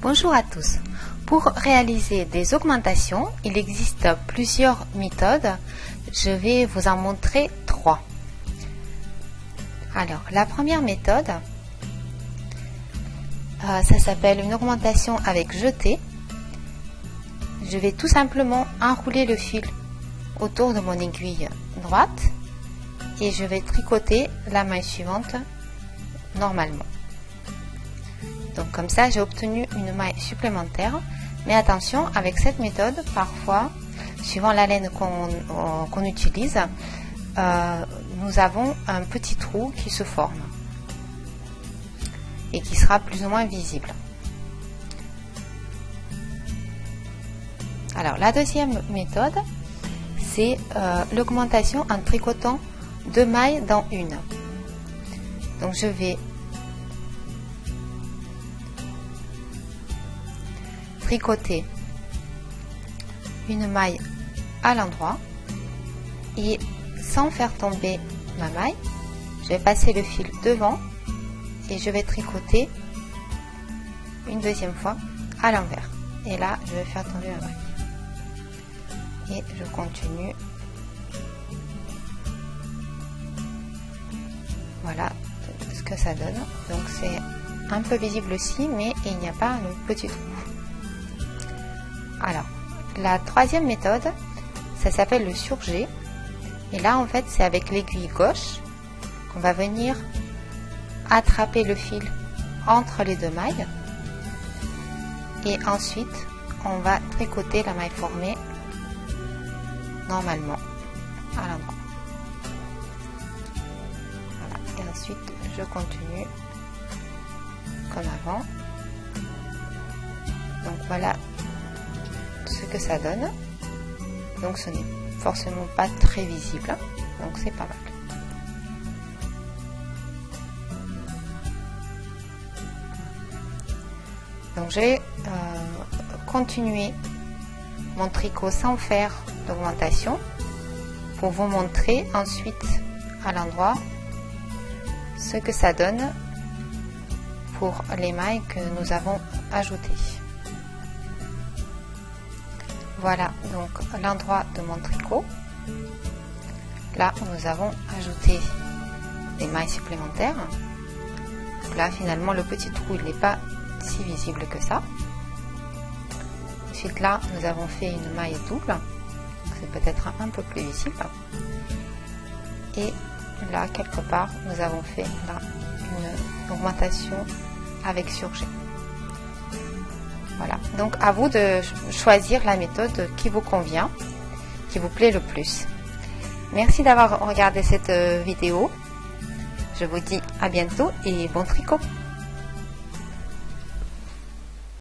Bonjour à tous. Pour réaliser des augmentations, il existe plusieurs méthodes. Je vais vous en montrer 3. Alors, la première méthode, ça s'appelle une augmentation avec jeté. Je vais tout simplement enrouler le fil autour de mon aiguille droite et je vais tricoter la maille suivante normalement. Donc comme ça, j'ai obtenu une maille supplémentaire. Mais attention, avec cette méthode, parfois, suivant la laine qu'on utilise, nous avons un petit trou qui se forme et qui sera plus ou moins visible. Alors la deuxième méthode, c'est l'augmentation en tricotant 2 mailles dans une. Donc je vais tricoter une maille à l'endroit et sans faire tomber ma maille, je vais passer le fil devant et je vais tricoter une deuxième fois à l'envers. Et là, je vais faire tomber ma maille. Et je continue. Voilà ce que ça donne. Donc c'est un peu visible aussi, mais il n'y a pas le petit trou. Alors, la troisième méthode, ça s'appelle le surjet. Et là, en fait, c'est avec l'aiguille gauche qu'on va venir attraper le fil entre les 2 mailles. Et ensuite, on va tricoter la maille formée normalement à l'endroit. Voilà. Et ensuite, je continue comme avant. Donc voilà ce que ça donne. Donc ce n'est forcément pas très visible, donc c'est pas mal. Donc j'ai continué mon tricot sans faire d'augmentation pour vous montrer ensuite à l'endroit ce que ça donne pour les mailles que nous avons ajoutées. Voilà donc l'endroit de mon tricot. Là, nous avons ajouté des mailles supplémentaires. Donc là, finalement, le petit trou, il n'est pas si visible que ça. Ensuite, là, nous avons fait une maille double. C'est peut-être un peu plus visible. Et là, quelque part, nous avons fait là une augmentation avec surjet. Voilà, donc à vous de choisir la méthode qui vous convient, qui vous plaît le plus. Merci d'avoir regardé cette vidéo. Je vous dis à bientôt et bon tricot!